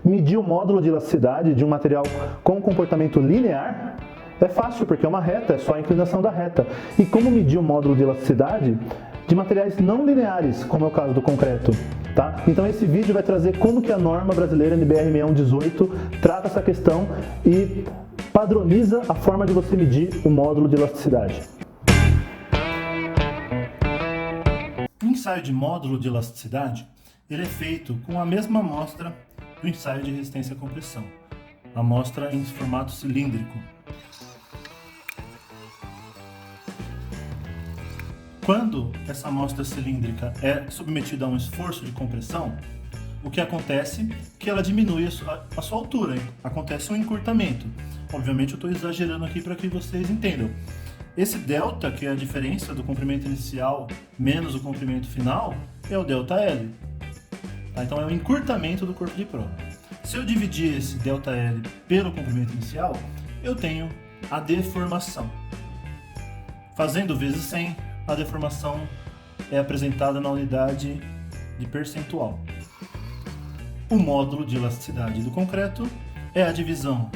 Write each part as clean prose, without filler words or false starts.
Medir o módulo de elasticidade de um material com comportamento linear é fácil, porque é uma reta, é só a inclinação da reta. E como medir o módulo de elasticidade de materiais não lineares, como é o caso do concreto? Tá? Então esse vídeo vai trazer como que a norma brasileira NBR 6118 trata essa questão e padroniza a forma de você medir o módulo de elasticidade. O ensaio de módulo de elasticidade ele é feito com a mesma amostra do ensaio de resistência à compressão, amostra em formato cilíndrico. Quando essa amostra cilíndrica é submetida a um esforço de compressão, o que acontece é que ela diminui a sua altura, acontece um encurtamento. Obviamente eu estou exagerando aqui para que vocês entendam. Esse delta, que é a diferença do comprimento inicial menos o comprimento final, é o delta L. Tá? Então é o encurtamento do corpo de prova. Se eu dividir esse delta L pelo comprimento inicial, eu tenho a deformação. Fazendo vezes 100, a deformação é apresentada na unidade de percentual. O módulo de elasticidade do concreto é a divisão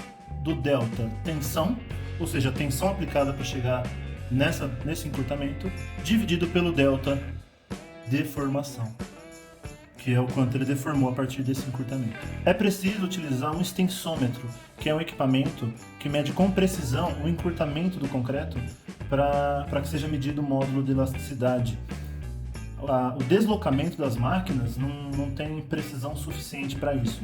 do delta tensão, ou seja, a tensão aplicada para chegar nesse encurtamento, dividido pelo delta deformação, que é o quanto ele deformou a partir desse encurtamento. É preciso utilizar um extensômetro, que é um equipamento que mede com precisão o encurtamento do concreto para que seja medido o módulo de elasticidade. O deslocamento das máquinas não tem precisão suficiente para isso.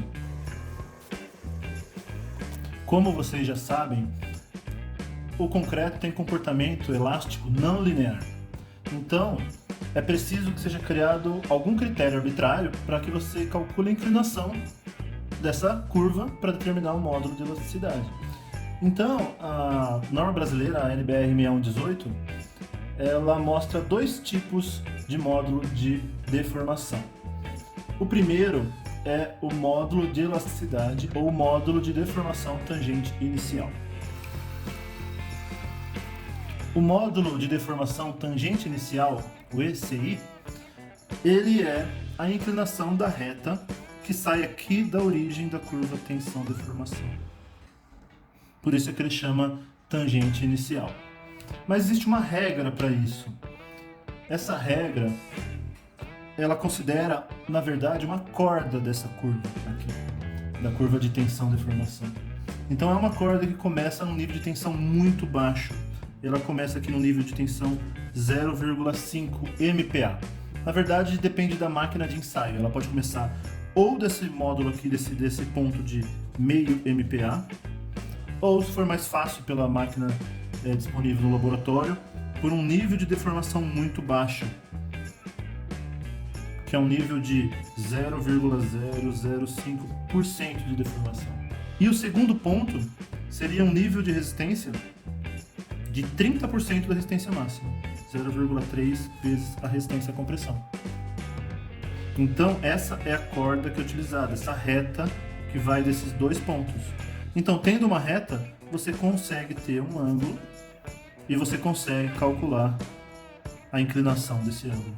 Como vocês já sabem, o concreto tem comportamento elástico não linear. Então, é preciso que seja criado algum critério arbitrário para que você calcule a inclinação dessa curva para determinar o módulo de elasticidade. Então, a norma brasileira, a NBR 6118, ela mostra dois tipos de módulo de deformação. O primeiro é o módulo de elasticidade ou módulo de deformação tangente inicial. O módulo de deformação tangente inicial, o ECI, ele é a inclinação da reta que sai aqui da origem da curva tensão-deformação. Por isso é que ele chama tangente inicial. Mas existe uma regra para isso. Essa regra, ela considera, na verdade, uma corda dessa curva aqui, da curva de tensão-deformação. Então é uma corda que começa num nível de tensão muito baixo. Ela começa aqui no nível de tensão 0,5 MPa. Na verdade, depende da máquina de ensaio. Ela pode começar ou desse módulo aqui, desse ponto de meio MPa, ou, se for mais fácil pela máquina disponível no laboratório, por um nível de deformação muito baixo, que é um nível de 0,005% de deformação. E o segundo ponto seria um nível de resistência de 30% da resistência máxima, 0,3 vezes a resistência à compressão. Então essa é a corda que é utilizada, essa reta que vai desses dois pontos. Então, tendo uma reta, você consegue ter um ângulo e você consegue calcular a inclinação desse ângulo.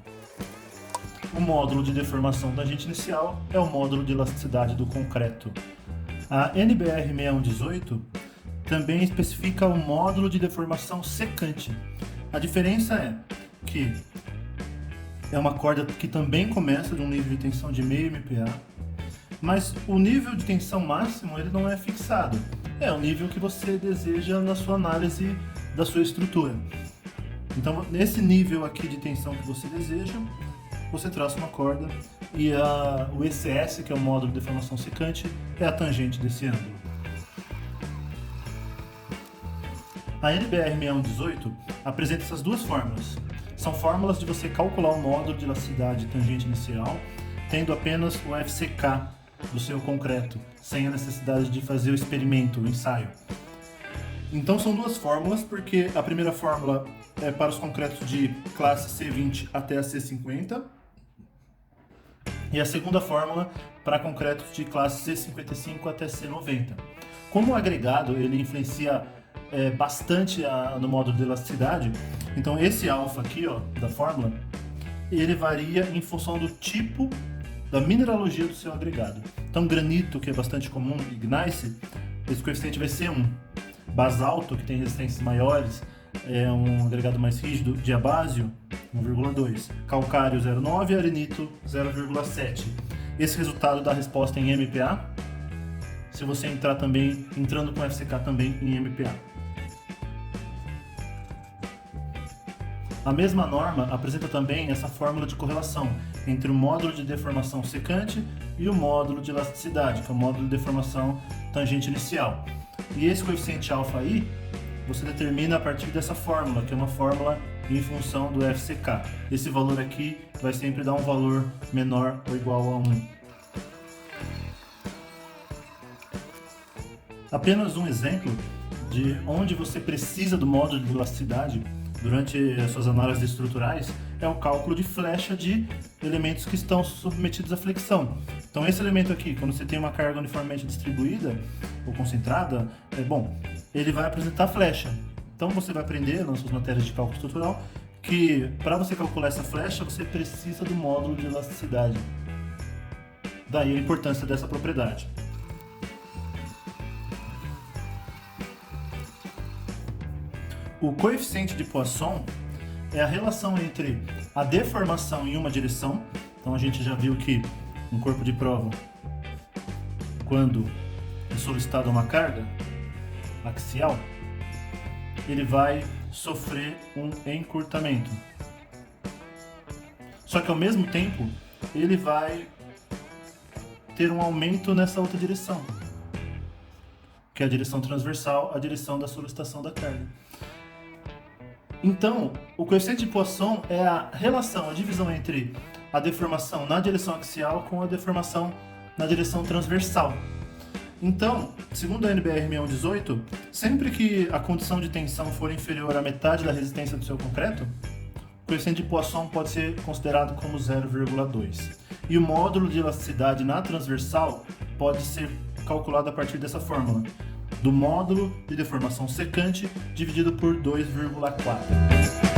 O módulo de deformação tangente inicial é o módulo de elasticidade do concreto. A NBR 6118 também especifica o módulo de deformação secante. A diferença é que é uma corda que também começa de um nível de tensão de meio MPa, mas o nível de tensão máximo ele não é fixado. É o nível que você deseja na sua análise da sua estrutura. Então, nesse nível aqui de tensão que você deseja, você traça uma corda e o ECS, que é o módulo de deformação secante, é a tangente desse ângulo. A NBR 6118 apresenta essas duas fórmulas. São fórmulas de você calcular o módulo de elasticidade tangente inicial, tendo apenas o FCK do seu concreto, sem a necessidade de fazer o experimento, o ensaio. Então são duas fórmulas, porque a primeira fórmula é para os concretos de classe C20 até a C50, e a segunda fórmula para concretos de classe C55 até C90. Como o agregado ele influencia bastante no módulo de elasticidade, então esse alfa aqui da fórmula, ele varia em função do tipo da mineralogia do seu agregado. Então, granito, que é bastante comum, e gneiss, esse coeficiente vai ser 1. Basalto, que tem resistências maiores, é um agregado mais rígido, diabásio, 1,2. Calcário, 0,9 e arenito, 0,7. Esse resultado dá resposta em MPa, se você entrando com FCK também em MPa. A mesma norma apresenta também essa fórmula de correlação entre o módulo de deformação secante e o módulo de elasticidade, que é o módulo de deformação tangente inicial. E esse coeficiente alfa-i você determina a partir dessa fórmula, que é uma fórmula em função do FCK. Esse valor aqui vai sempre dar um valor menor ou igual a 1. Apenas um exemplo de onde você precisa do módulo de elasticidade durante as suas análises estruturais é o cálculo de flecha de elementos que estão submetidos à flexão. Então esse elemento aqui, quando você tem uma carga uniformemente distribuída ou concentrada, ele vai apresentar flecha. Então você vai aprender nas suas matérias de cálculo estrutural que para você calcular essa flecha você precisa do módulo de elasticidade. Daí a importância dessa propriedade. O coeficiente de Poisson é a relação entre a deformação em uma direção. Então a gente já viu que um corpo de prova, quando é solicitada uma carga axial, ele vai sofrer um encurtamento. Só que ao mesmo tempo ele vai ter um aumento nessa outra direção, que é a direção transversal, a direção da solicitação da carga. Então, o coeficiente de Poisson é a relação, a divisão entre a deformação na direção axial com a deformação na direção transversal. Então, segundo a NBR 6118, sempre que a condição de tensão for inferior à metade da resistência do seu concreto, o coeficiente de Poisson pode ser considerado como 0,2. E o módulo de elasticidade na transversal pode ser calculado a partir dessa fórmula, do módulo de deformação secante dividido por 2,4.